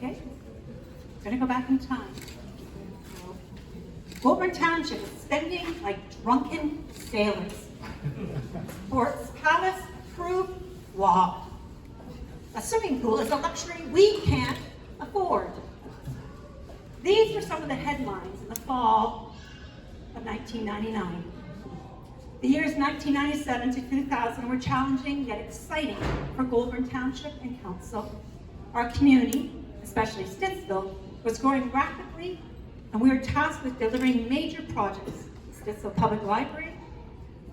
Okay? I'm gonna go back in time. Goulbourn Township is spending like drunken sailors. Sports Palace approved law. A swimming pool is a luxury we can't afford. These were some of the headlines in the fall of 1999. The years 1997 to 2000 were challenging yet exciting for Goulbourn Township and Council. Our community, especially Stittsville, was growing rapidly, and we were tasked with delivering major projects: Stittsville Public Library,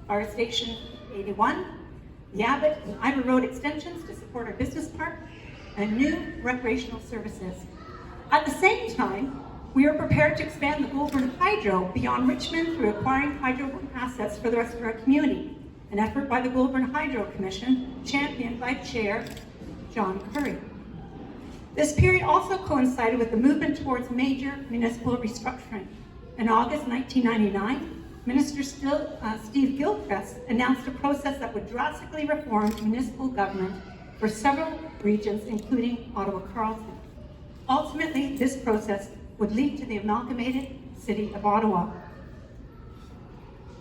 Fire Station 81, the Abbott and Ivor Road extensions to support our business park, and new recreational services. At the same time, we were prepared to expand the Goulbourn Hydro beyond Richmond through acquiring hydro assets for the rest of our community, an effort by the Goulbourn Hydro Commission, championed by Chair John Curry. This period also coincided with the movement towards major municipal restructuring. In August 1999, Minister Steve Gilchrist announced a process that would drastically reform municipal government for several regions, including Ottawa-Carleton. Ultimately, this process would lead to the amalgamated City of Ottawa.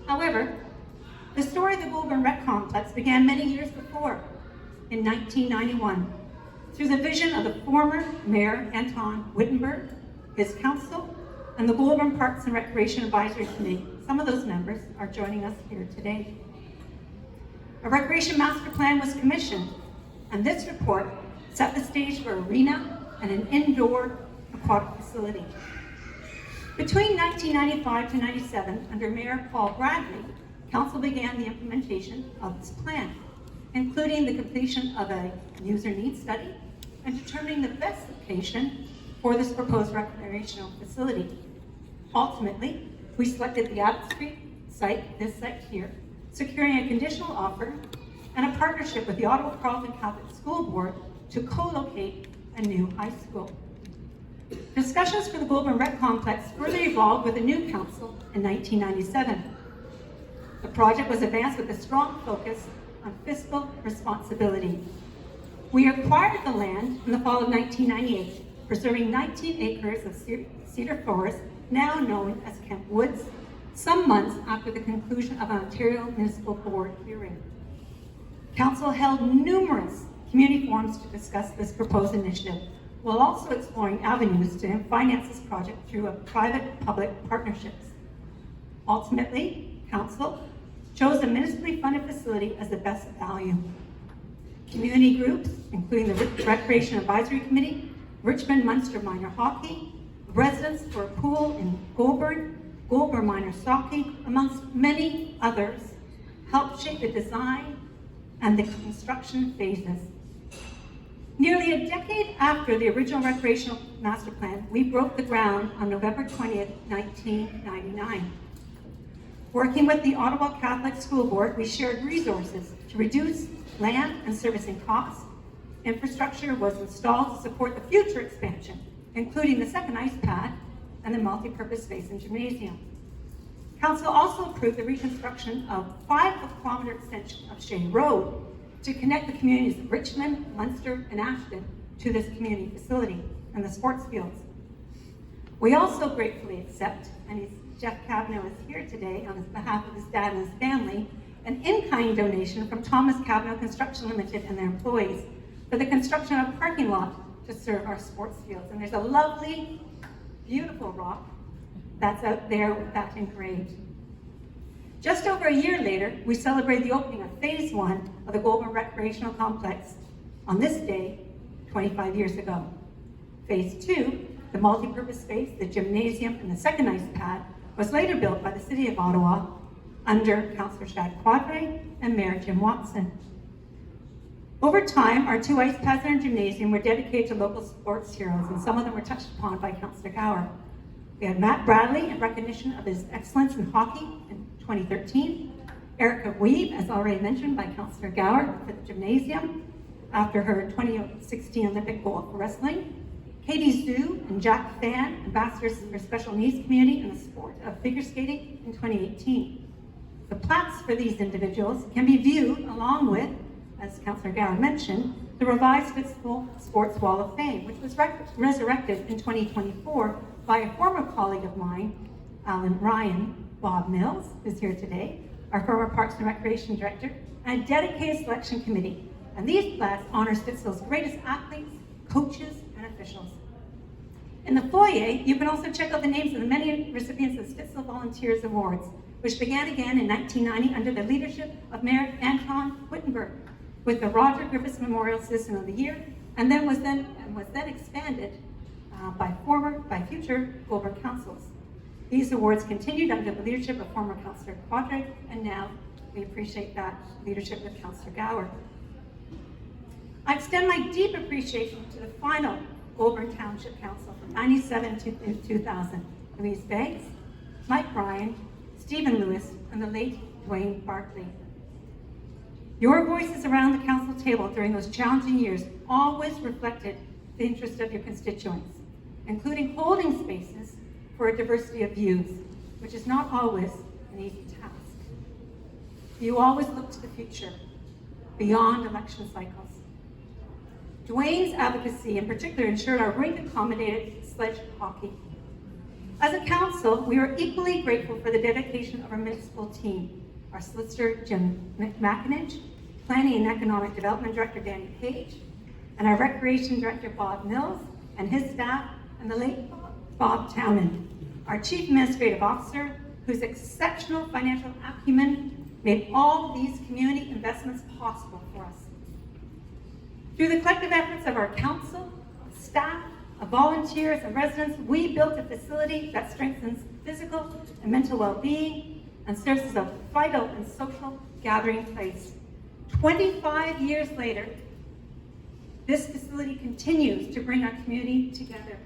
However, the story of the Goulbourn Rec Complex began many years before, in 1991, through the vision of the former Mayor Anton Wittenberg, his council, and the Goulbourn Parks and Recreation Advisory Committee. Some of those members are joining us here today. A recreation master plan was commissioned, and this report set the stage for arena and an indoor aquatic facility. Between 1995 to 97, under Mayor Paul Bradley, Council began the implementation of this plan, including the completion of a user needs study and determining the best location for this proposed recreational facility. Ultimately, we selected the Abbott Street site, this site here, securing a conditional offer and a partnership with the Ottawa-Carleton Catholic School Board to co-locate a new high school. Discussions for the Goulbourn Rec Complex further evolved with a new council in 1997. The project was advanced with a strong focus on fiscal responsibility. We acquired the land in the fall of 1998, preserving 19 acres of cedar forest, now known as Kent Woods, some months after the conclusion of an Ontario Municipal Board hearing. Council held numerous community forums to discuss this proposed initiative, while also exploring avenues to finance this project through a private-public partnerships. Ultimately, Council chose a municipally funded facility as the best value. Community groups, including the Recreation Advisory Committee, Richmond Munster Minor Hockey, residents for a pool in Goulbourn, Goulbourn Minor Soccer, amongst many others, helped shape the design and the construction phases. Nearly a decade after the original recreational master plan, we broke the ground on November 20th, 1999. Working with the Ottawa Catholic School Board, we shared resources to reduce land and servicing costs. Infrastructure was installed to support the future expansion, including the second ice pad and the multi-purpose space and gymnasium. Council also approved the reconstruction of 5-kilometer extension of Shea Road to connect the communities of Richmond, Munster, and Ashton to this community facility and the sports fields. We also gratefully accept, and Jeff Cavanaugh is here today on behalf of his dad and his family, an in-kind donation from Thomas Cavanaugh Construction Limited and their employees for the construction of a parking lot to serve our sports fields. And there's a lovely, beautiful rock that's out there with that engraved. Just over a year later, we celebrated the opening of Phase 1 of the Goulbourn Recreational Complex on this day 25 years ago. Phase 2, the multi-purpose space, the gymnasium, and the second ice pad, was later built by the City of Ottawa under Councillor Shad Quadre and Mayor Jim Watson. Over time, our 2 ice pads and our gymnasium were dedicated to local sports heroes, and some of them were touched upon by Councillor Gower. We had Matt Bradley in recognition of his excellence in hockey in 2013, Erica Weeb, as already mentioned by Councillor Gower, for the gymnasium after her 2016 Olympic gold for wrestling, Katie Zhu and Jack Fan, ambassadors for special needs community in the sport of figure skating in 2018. The plaques for these individuals can be viewed along with, as Councillor Gower mentioned, the revised Stittsville Sports Wall of Fame, which was resurrected in 2024 by a former colleague of mine, Ryan Bob Mills, who's here today, our former Parks and Recreation Director, and a dedicated selection committee. And these plaques honor Stittsville's greatest athletes, coaches, and officials. In the foyer, you can also check out the names of the many recipients of the Stittsville Volunteers Awards, which began again in 1990 under the leadership of Mayor Anton Wittenberg, with the Roger Griffiths Memorial Citizen of the Year, and was then expanded by future Goulbourn councils. These awards continued under the leadership of former Councillor Quadrick, and now we appreciate that leadership with Councillor Gower. I extend my deep appreciation to the final Goulbourn Township Council from 1997 to 2000, Louise Beggs, Mike Ryan, Stephen Lewis, and the late Dwayne Barkley. Your voices around the council table during those challenging years always reflected the interest of your constituents, including holding spaces for a diversity of views, which is not always an easy task. You always look to the future, beyond election cycles. Dwayne's advocacy in particular ensured our rink-accommodated sledge hockey. As a council, we are equally grateful for the dedication of our municipal team, our solicitor, Jim McInich, Planning and Economic Development Director, Danny Page, and our Recreation Director, Bob Mills, and his staff, and the late Bob Townend, our Chief Administrative Officer, whose exceptional financial acumen made all these community investments possible for us. Through the collective efforts of our council, staff, of volunteers, and residents, we built a facility that strengthens physical and mental well-being and serves as a vital and social gathering place. 25 years later, this facility continues to bring our community together.